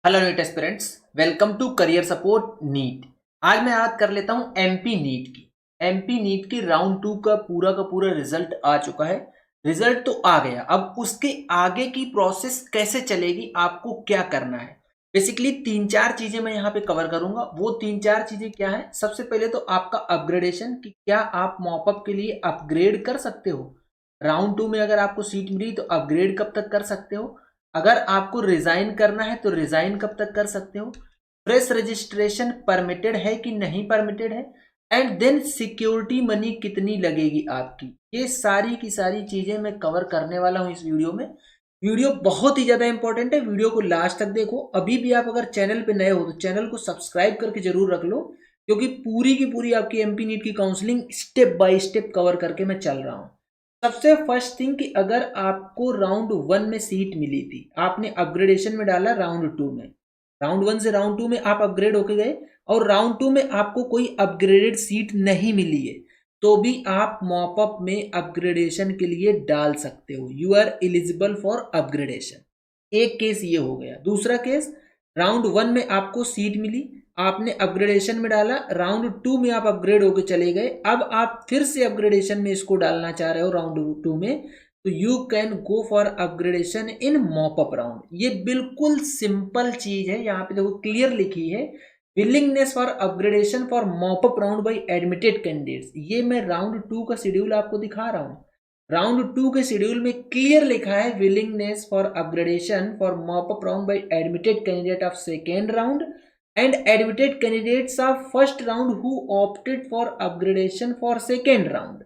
Hello NEET aspirants, welcome to career support NEET. आज मैं बात कर लेता हूं एमपी नीट की। एमपी नीट की राउंड 2 का पूरा रिजल्ट आ चुका है। रिजल्ट तो आ गया, अब उसके आगे की प्रोसेस कैसे चलेगी, आपको क्या करना है। बेसिकली तीन चार चीजें मैं यहाँ पे कवर करूंगा। वो तीन चार चीजें क्या है? सबसे पहले तो आपका अपग्रेडेशन, कि क्या आप मॉपअप के लिए अपग्रेड कर सकते हो। राउंड 2 में अगर आपको सीट मिली तो अपग्रेड कब तक कर सकते हो। अगर आपको रिजाइन करना है तो रिजाइन कब तक कर सकते हो। फ्रेश रजिस्ट्रेशन परमिटेड है कि नहीं परमिटेड है। एंड देन सिक्योरिटी मनी कितनी लगेगी आपकी। ये सारी की सारी चीजें मैं कवर करने वाला हूं इस वीडियो में। वीडियो बहुत ही ज्यादा इंपॉर्टेंट है, वीडियो को लास्ट तक देखो। अभी भी आप अगर चैनल पे नए हो तो चैनल को सब्सक्राइब करके जरूर रख लो, क्योंकि पूरी की पूरी आपकी एमपी नीट की counselling step by step cover करके मैं चल रहा हूं। सबसे फर्स्ट थिंग कि अगर आपको राउंड 1 में सीट मिली थी, आपने अपग्रेडेशन में डाला राउंड 2 में, राउंड 1 से राउंड 2 में आप अपग्रेड होके गए और राउंड 2 में आपको कोई अपग्रेडेड सीट नहीं मिली है, तो भी आप मॉपअप में अपग्रेडेशन के लिए डाल सकते हो। You are eligible for upgradation. एक केस ये हो गया। दूसरा केस, राउंड 1 में आपको सीट मिली, आपने अपग्रेडेशन में डाला, राउंड 2 में आप अपग्रेड होकर चले गए, अब आप फिर से अपग्रेडेशन में इसको डालना चाह रहे हो राउंड 2 में, तो you can go for upgradation in mop up round. ये बिल्कुल सिंपल चीज है, यहाँ पे देखो क्लियर लिखी है, willingness for upgradation for mop up round by admitted candidates. ये मैं राउंड 2 का शेड्यूल आपको दिखा रहा हूँ। राउंड 2 के शेड्यूल में क्लियर लिखा है, willingness for upgradation for mop up round by admitted candidate of second round and admitted candidates of first round who opted for upgradation for second round।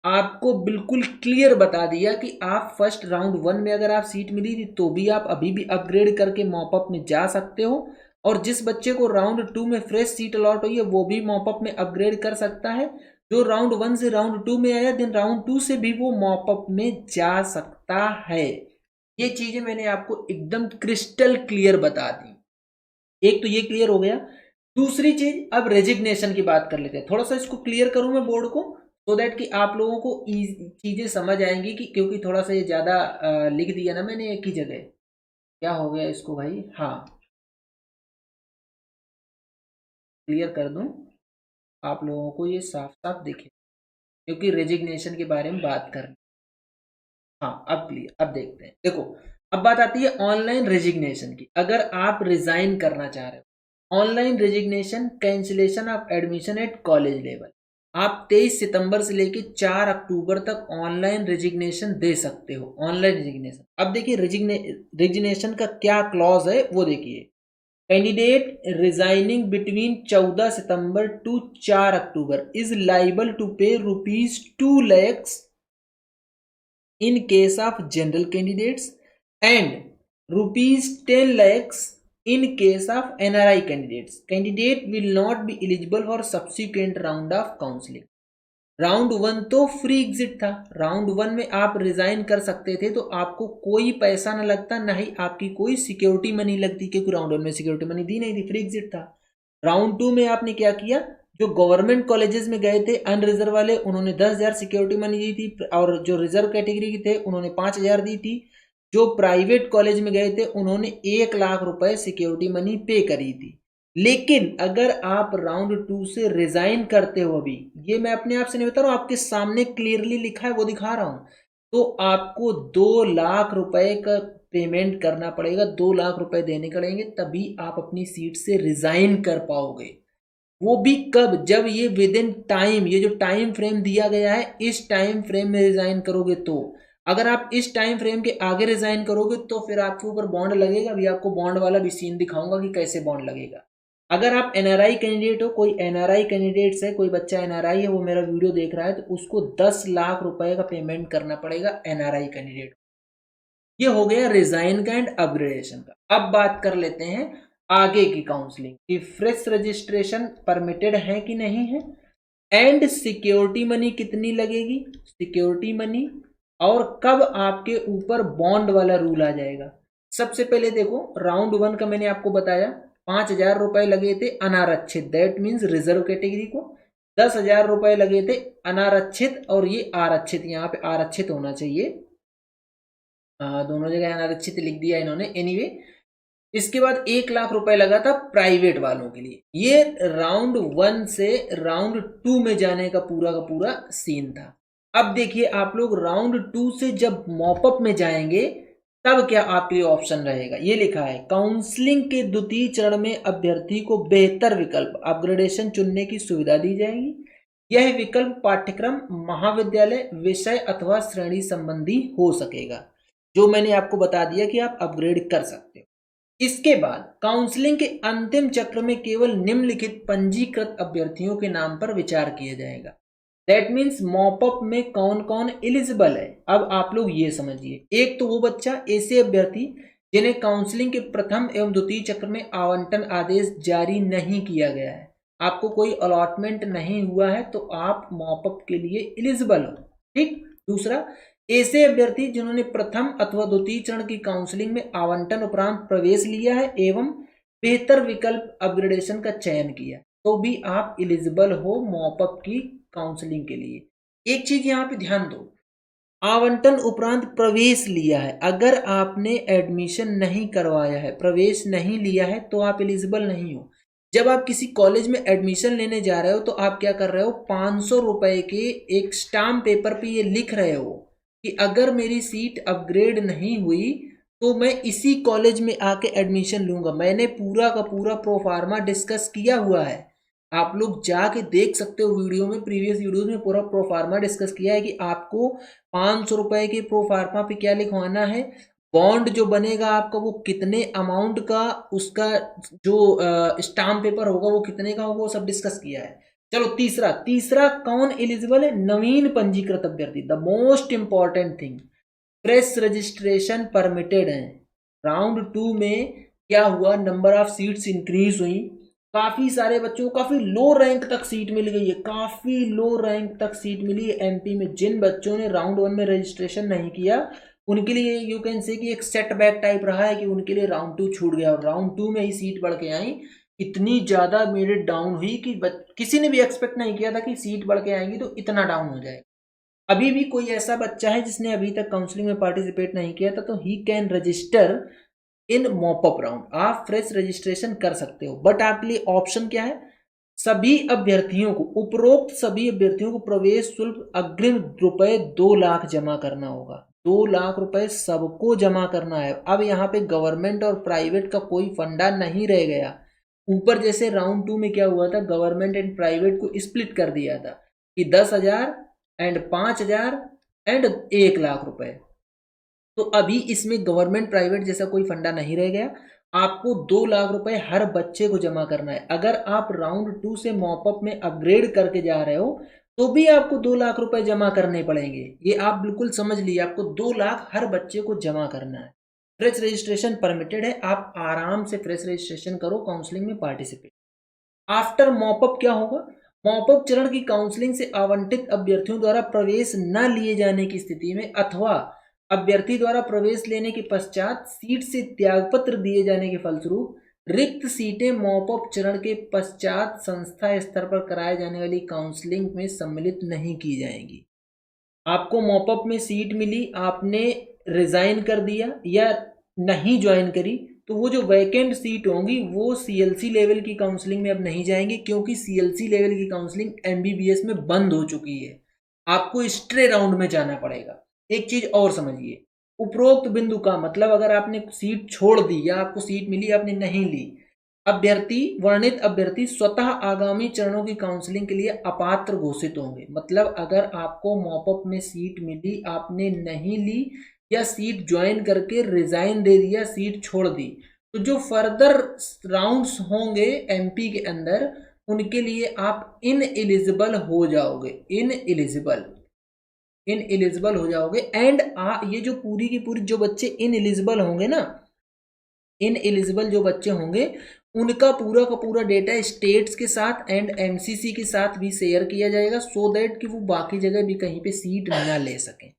आपको बिल्कुल क्लियर बता दिया कि आप फर्स्ट राउंड 1 में अगर आप सीट मिली थी तो भी आप अभी भी अपग्रेड करके मॉपअप में जा सकते हो, और जिस बच्चे को राउंड 2 में फ्रेश सीट अलॉट हुई है वो भी मॉपअप में अपग्रेड कर सकता है। जो राउंड 1 से राउंड 2 में आया देन राउंड 2 से भी वो मॉपअप में जा सकता है। ये चीजें मैंने आपको एकदम क्रिस्टल क्लियर बता दी। एक तो ये क्लियर हो गया। दूसरी चीज, अब रेजिग्नेशन की बात कर लेते हैं। थोड़ा सा इसको क्लियर करूं मैं बोर्ड को, सो दैट कि आप लोगों को चीजें समझ आएंगी, कि क्योंकि थोड़ा सा ये ज्यादा लिख दिया ना मैंने एक ही जगह। क्या हो गया इसको भाई, हाँ क्लियर कर दूं, आप लोगों को ये साफ साफ दिखे, क्योंकि रेजिग्नेशन के बारे में बात कर। हाँ अब क्लियर, अब देखते हैं। देखो, अब बात आती है ऑनलाइन रेजिग्नेशन की। अगर आप रिजाइन करना चाह रहे हो, online resignation cancellation of admission at college level, आप 23 सितंबर से लेकर 4 अक्टूबर तक ऑनलाइन रेजिग्नेशन दे सकते हो। ऑनलाइन रेजिग्नेशन, अब देखिए रेजिग्नेशन का क्या क्लॉज है वो देखिए। Candidate resigning between 14 September to 4 October is liable to pay ₹2 lakhs in case of general candidates and ₹10 lakhs in case of NRI candidates। Candidate will not be eligible for subsequent round of counseling। Round 1 तो free exit था, round 1 में आप resign कर सकते थे तो आपको कोई पैसा ना लगता, ना ही आपकी कोई सिक्योरिटी मनी लगती, क्योंकि राउंड 1 में सिक्योरिटी मनी दी नहीं थी, फ्री एग्जिट था। राउंड 2 में आपने क्या किया, जो गवर्नमेंट कॉलेजेस में गए थे अनरिजर्व वाले, उन्होंने 10,000 सिक्योरिटी मनी दी थी, और जो रिजर्व कैटेगरी के थे उन्होंने 5,000 दी थी। जो प्राइवेट कॉलेज में गए थे उन्होंने 1 लाख रुपए सिक्योरिटी मनी पे करी थी। लेकिन अगर आप राउंड 2 से रिजाइन करते हो, अभी ये मैं अपने आप से नहीं बता रहा हूं, आपके सामने क्लियरली लिखा है वो दिखा रहा हूं, तो आपको 2 लाख रुपए का पेमेंट करना पड़ेगा। 2 लाख रुपए देने पड़ेंगे, तभी आप अपनी सीट से रिजाइन कर पाओगे। वो भी कब, जब ये विद इन टाइम, ये जो टाइम फ्रेम दिया गया है इस टाइम फ्रेम में रिजाइन करोगे तो। अगर आप इस टाइम फ्रेम के आगे रिजाइन करोगे तो फिर आपके ऊपर बॉन्ड लगेगा। अभी आपको बॉन्ड वाला भी सीन दिखाऊंगा कि कैसे बॉन्ड लगेगा। अगर आप एनआरआई कैंडिडेट हो, कोई एनआरआई कैंडिडेट है, कोई बच्चा एनआरआई है वो मेरा वीडियो देख रहा है, तो उसको 10 लाख रुपए का पेमेंट करना पड़ेगा एनआरआई कैंडिडेट। ये हो गया रिजाइन का एंड अपग्रेडेशन का। अब बात कर लेते हैं आगे की काउंसलिंग कि फ्रेश रजिस्ट्रेशन परमिटेड है कि नहीं है, एंड सिक्योरिटी मनी कितनी लगेगी, सिक्योरिटी मनी, और कब आपके ऊपर बॉन्ड वाला रूल आ जाएगा। सबसे पहले देखो, राउंड 1 का मैंने आपको बताया 5,000 रुपए लगे थे अनारक्षित, दैट मीन्स रिजर्व कैटेगरी को। 10,000 रुपए लगे थे अनारक्षित, और ये आरक्षित, यहाँ पे आरक्षित होना चाहिए, दोनों जगह अनारक्षित लिख दिया इन्होंने, एनीवे इसके बाद 1 लाख रुपए लगा था प्राइवेट वालों के लिए। ये राउंड 1 से राउंड 2 में जाने का पूरा सीन था। अब देखिए आप लोग राउंड 2 से जब मॉपअप में जाएंगे तब क्या आपके लिए ऑप्शन रहेगा। ये लिखा है काउंसलिंग के द्वितीय चरण में अभ्यर्थी को बेहतर विकल्प अपग्रेडेशन चुनने की सुविधा दी जाएगी। यह विकल्प पाठ्यक्रम, महाविद्यालय, विषय अथवा श्रेणी संबंधी हो सकेगा, जो मैंने आपको बता दिया कि आप अपग्रेड कर सकते हो। इसके बाद काउंसलिंग के अंतिम चक्र में केवल निम्नलिखित पंजीकृत अभ्यर्थियों के नाम पर विचार किया जाएगा। दैट मीन्स मॉपअप में कौन कौन एलिजिबल है। अब आप लोग ये समझिए, एक तो वो बच्चा, ऐसे अभ्यर्थी जिन्हें काउंसलिंग के प्रथम एवं द्वितीय चक्र में आवंटन आदेश जारी नहीं किया गया है, आपको कोई अलॉटमेंट नहीं हुआ है, तो आप मॉपअप के लिए एलिजिबल हो। ठीक। दूसरा, ऐसे अभ्यर्थी जिन्होंने प्रथम अथवा द्वितीय चरण की काउंसलिंग में आवंटन उपरांत प्रवेश लिया है एवं बेहतर विकल्प अपग्रेडेशन का चयन किया, तो भी आप एलिजिबल हो मॉपअप की काउंसलिंग के लिए। एक चीज यहाँ पे ध्यान दो, आवंटन उपरांत प्रवेश लिया है, अगर आपने एडमिशन नहीं करवाया है, प्रवेश नहीं लिया है, तो आप एलिजिबल नहीं हो। जब आप किसी कॉलेज में एडमिशन लेने जा रहे हो तो आप क्या कर रहे हो, 500 रुपए के एक स्टाम्प पेपर पे ये लिख रहे हो कि अगर मेरी सीट अपग्रेड नहीं हुई तो मैं इसी कॉलेज में आके एडमिशन लूंगा। मैंने पूरा का पूरा प्रोफार्मा डिस्कस किया हुआ है, आप लोग जाके देख सकते हो वीडियो में, प्रीवियस वीडियोस में पूरा प्रोफार्मा डिस्कस किया है कि आपको 500 रुपए के प्रोफार्मा पे क्या लिखवाना है, बॉन्ड जो बनेगा आपका वो कितने अमाउंट का, उसका जो स्टाम्प पेपर होगा वो कितने का होगा, वो सब डिस्कस किया है। चलो तीसरा कौन एलिजिबल है, नवीन पंजीकृत अभ्यर्थी। The most important thing, fresh registration permitted है। राउंड 2 में क्या हुआ, नंबर ऑफ सीट्स इंक्रीज हुई, काफी सारे बच्चों को काफी लो रैंक तक सीट मिल गई है, काफी लो रैंक तक सीट मिली है एमपी में। जिन बच्चों ने राउंड 1 में रजिस्ट्रेशन नहीं किया उनके लिए यू कैन से कि एक सेटबैक टाइप रहा है कि उनके लिए राउंड 2 छूट गया, और राउंड 2 में ही सीट बढ़ के आई। इतनी ज्यादा मेरिट डाउन हुई कि किसी ने भी एक्सपेक्ट नहीं किया था कि सीट बढ़ के आएंगी तो इतना डाउन हो जाएगा। अभी भी कोई ऐसा बच्चा है जिसने अभी तक काउंसलिंग में पार्टिसिपेट नहीं किया था तो he can register in mop up round, आप फ्रेश रजिस्ट्रेशन कर सकते हो। बट आपके लिए ऑप्शन क्या है, सभी अभ्यर्थियों को, उपरोक्त सभी अभ्यर्थियों को प्रवेश शुल्क अग्रिम रुपए 2 लाख जमा करना होगा। 2 लाख रुपए सबको जमा करना है। अब यहाँ पे गवर्नमेंट और प्राइवेट का कोई फंडा नहीं रह गया। ऊपर जैसे राउंड 2 में क्या हुआ था, गवर्नमेंट एंड प्राइवेट को स्प्लिट कर दिया था कि 10,000 एंड 5,000 एंड 1 लाख रुपए। तो अभी इसमें गवर्नमेंट प्राइवेट जैसा कोई फंडा नहीं रह गया, आपको 2 लाख रुपए हर बच्चे को जमा करना है। अगर आप राउंड 2 से मॉपअप में अपग्रेड करके जा रहे हो तो भी आपको 2 लाख रुपए जमा करने पड़ेंगे। ये आप बिल्कुल समझ लीजिए, आपको 2 लाख हर बच्चे को जमा करना है। फ्रेश रजिस्ट्रेशन परमिटेड है, आप आराम से फ्रेश रजिस्ट्रेशन करो, काउंसलिंग में पार्टिसिपेट। आफ्टर मॉपअप क्या होगा, मॉपअप चरण की काउंसलिंग से आवंटित अभ्यर्थियों द्वारा प्रवेश न लिए जाने की स्थिति में अथवा अभ्यर्थी द्वारा प्रवेश लेने के पश्चात सीट से त्यागपत्र दिए जाने के फलस्वरूप रिक्त सीटें मॉपअप चरण के पश्चात संस्था स्तर पर कराए जाने वाली काउंसलिंग में सम्मिलित नहीं की जाएंगी। आपको मॉपअप में सीट मिली, आपने रिजाइन कर दिया या नहीं ज्वाइन करी, तो वो जो वैकेंट सीट होंगी वो सीएलसी लेवल की काउंसलिंग में अब नहीं जाएंगे, क्योंकि सीएलसी लेवल की काउंसलिंग एमबीबीएस में बंद हो चुकी है। आपको स्ट्रे राउंड में जाना पड़ेगा। एक चीज और समझिए, उपरोक्त बिंदु का मतलब अगर आपने सीट छोड़ दी या आपको सीट मिली आपने नहीं ली, वर्णित अभ्यर्थी स्वतः आगामी चरणों की काउंसलिंग के लिए अपात्र घोषित होंगे। मतलब अगर आपको मॉपअप में सीट मिली, आपने नहीं ली या सीट ज्वाइन करके रिजाइन दे दिया, सीट छोड़ दी, तो जो फर्दर राउंड्स होंगे एमपी के अंदर उनके लिए आप इनएलिजिबल हो जाओगे, इनएलिजिबल हो जाओगे। एंड ये जो पूरी की पूरी जो बच्चे इनएलिजिबल होंगे ना, इनएलिजिबल जो बच्चे होंगे उनका पूरा का पूरा डेटा स्टेट्स के साथ एंड एमसीसी के साथ भी शेयर किया जाएगा, सो दैट कि वो बाकी जगह भी कहीं पे सीट ना ले सकें।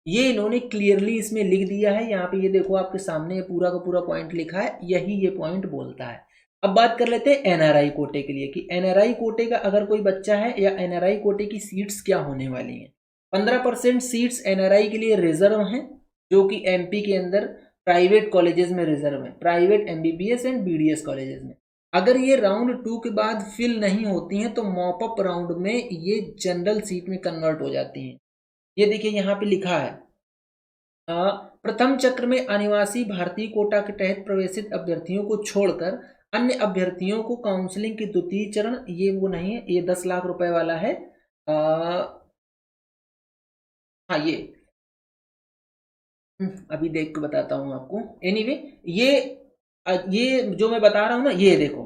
ये इन्होंने क्लियरली इसमें लिख दिया है। यहाँ पे ये देखो आपके सामने ये पूरा का पूरा पॉइंट लिखा है, यही ये पॉइंट बोलता है। अब बात कर लेते हैं एनआरआई कोटे के लिए कि एनआरआई कोटे का अगर कोई बच्चा है या एनआरआई कोटे की सीट्स क्या होने वाली हैं। 15% सीट्स एनआरआई के लिए रिजर्व हैं, जो कि एमपी के अंदर प्राइवेट कॉलेजेस में रिजर्व है, private MBBS and BDS colleges में। अगर ये राउंड 2 के बाद फिल नहीं होती हैं तो मॉपअप राउंड में ये जनरल सीट में कन्वर्ट हो जाती हैं। ये देखिए यहाँ पे लिखा है प्रथम चक्र में अनिवासी भारतीय कोटा के तहत प्रवेशित अभ्यर्थियों को छोड़कर अन्य अभ्यर्थियों को काउंसलिंग के द्वितीय चरण, ये वो नहीं है, ये 10 लाख रुपए वाला है। हाँ अभी देख के बताता हूँ आपको। एनीवे ये जो मैं बता रहा हूँ ना, ये देखो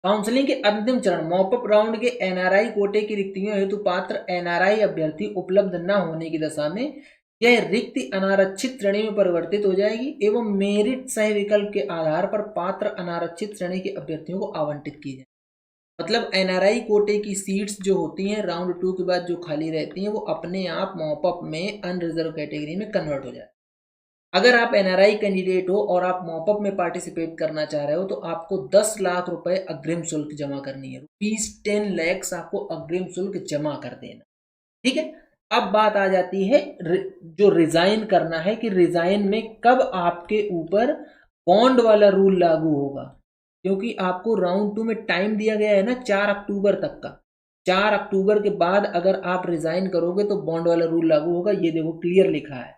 काउंसलिंग के अंतिम चरण मॉपअप राउंड के एनआरआई कोटे की रिक्तियों हेतु पात्र एनआरआई अभ्यर्थी उपलब्ध न होने की दशा में यह रिक्ति अनारक्षित श्रेणी में परिवर्तित हो जाएगी एवं मेरिट सह विकल्प के आधार पर पात्र अनारक्षित श्रेणी के अभ्यर्थियों को आवंटित की जाए। मतलब एनआरआई कोटे की सीट्स जो होती हैं राउंड 2 के बाद जो खाली रहती हैं वो अपने आप मॉपअप में अनरिजर्व कैटेगरी में कन्वर्ट हो जाए। अगर आप एनआरआई कैंडिडेट हो और आप मॉपअप में पार्टिसिपेट करना चाह रहे हो तो आपको 10 लाख रुपए अग्रिम शुल्क जमा करनी है, ₹10 lakhs आपको अग्रिम शुल्क जमा कर देना। ठीक है, अब बात आ जाती है जो रिजाइन करना है कि रिजाइन में कब आपके ऊपर बॉन्ड वाला रूल लागू होगा, क्योंकि आपको राउंड 2 में टाइम दिया गया है ना 4 अक्टूबर तक का। 4 अक्टूबर के बाद अगर आप रिजाइन करोगे तो बॉन्ड वाला रूल लागू होगा। ये देखो क्लियर लिखा है,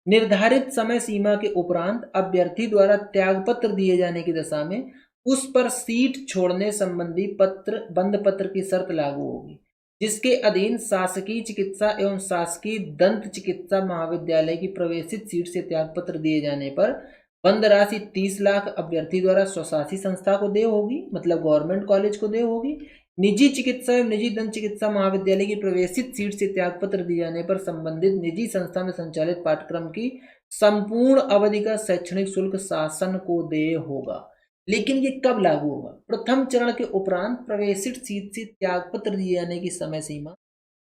निर्धारित समय सीमा के उपरांत अभ्यर्थी द्वारा त्यागपत्र दिए जाने की दशा में उस पर सीट छोड़ने संबंधी बंद पत्र की शर्त लागू होगी, जिसके अधीन शासकीय चिकित्सा एवं शासकीय दंत चिकित्सा महाविद्यालय की प्रवेशित सीट से त्यागपत्र दिए जाने पर बंद राशि 30 लाख अभ्यर्थी द्वारा स्वशासी संस्था को देय होगी, मतलब गवर्नमेंट कॉलेज को देय होगी। निजी चिकित्सा एवं निजी दंत चिकित्सा महाविद्यालय की प्रवेशित सीट से त्यागपत्र दिए जाने पर संबंधित निजी संस्था में संचालित पाठ्यक्रम की संपूर्ण अवधि का शैक्षणिक शुल्क शासन को देय होगा। लेकिन ये कब लागू होगा? प्रथम चरण के उपरांत प्रवेशित सीट से त्यागपत्र दिए जाने की समय सीमा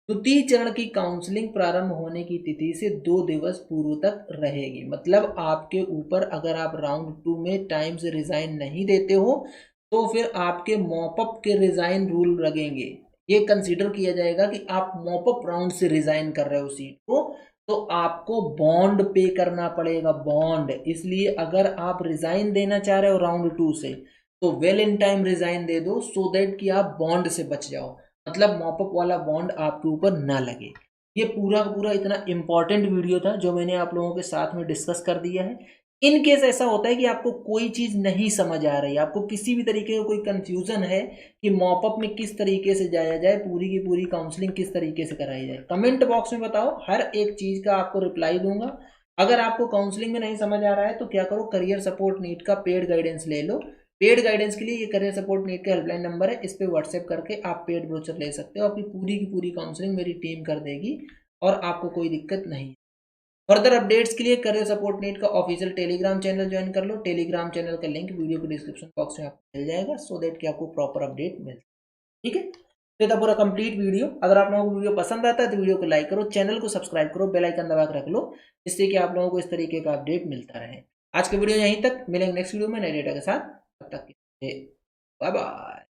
द्वितीय चरण की काउंसलिंग प्रारंभ होने की तिथि से 2 दिवस पूर्व तक रहेगी। मतलब आपके ऊपर अगर आप राउंड 2 में टाइम से रिजाइन नहीं देते हो तो फिर आपके मॉपअप के रिजाइन रूल लगेंगे। ये कंसीडर किया जाएगा कि आप मॉपअप राउंड से रिजाइन कर रहे हो सीट को, तो आपको बॉन्ड पे करना पड़ेगा, बॉन्ड। इसलिए अगर आप रिजाइन देना चाह रहे हो राउंड 2 से तो वेल इन टाइम रिजाइन दे दो, सो दैट कि आप बॉन्ड से बच जाओ, मतलब मॉपअप वाला बॉन्ड आपके ऊपर ना लगे। ये पूरा पूरा इतना इंपॉर्टेंट वीडियो था जो मैंने आप लोगों के साथ में डिस्कस कर दिया है। इन केस ऐसा होता है कि आपको कोई चीज़ नहीं समझ आ रही, आपको किसी भी तरीके का कोई कंफ्यूजन है कि मॉपअप में किस तरीके से जाया जाए, पूरी की पूरी काउंसलिंग किस तरीके से कराई जाए, कमेंट बॉक्स में बताओ, हर एक चीज़ का आपको रिप्लाई दूंगा। अगर आपको काउंसलिंग में नहीं समझ आ रहा है तो क्या करो, करियर सपोर्ट नीट का पेड गाइडेंस ले लो। पेड गाइडेंस के लिए ये करियर सपोर्ट नीट का हेल्पलाइन नंबर है, इस पर व्हाट्सएप करके आप पेड ब्रोचर ले सकते हो। आपकी पूरी की पूरी काउंसलिंग मेरी टीम कर देगी और आपको कोई दिक्कत नहीं। फर्दर अपडेट्स के लिए करियर सपोर्ट नीट का ऑफिशियल टेलीग्राम चैनल ज्वाइन कर लो। टेलीग्राम चैनल का लिंक वीडियो के डिस्क्रिप्शन बॉक्स में आपको मिल जाएगा, सो दैट कि आपको प्रॉपर अपडेट मिल। ठीक है, तो था पूरा कंप्लीट वीडियो। अगर आप लोगों को वीडियो पसंद आता है तो वीडियो को लाइक करो, चैनल को सब्सक्राइब करो, बेल आइकन दबा के रख लो, जिससे कि आप लोगों को इस तरीके का अपडेट मिलता रहे। आज के वीडियो यहीं तक, मिलेंगे नेक्स्ट वीडियो में नए डेटा के साथ। तब तक के लिए बाय बाय।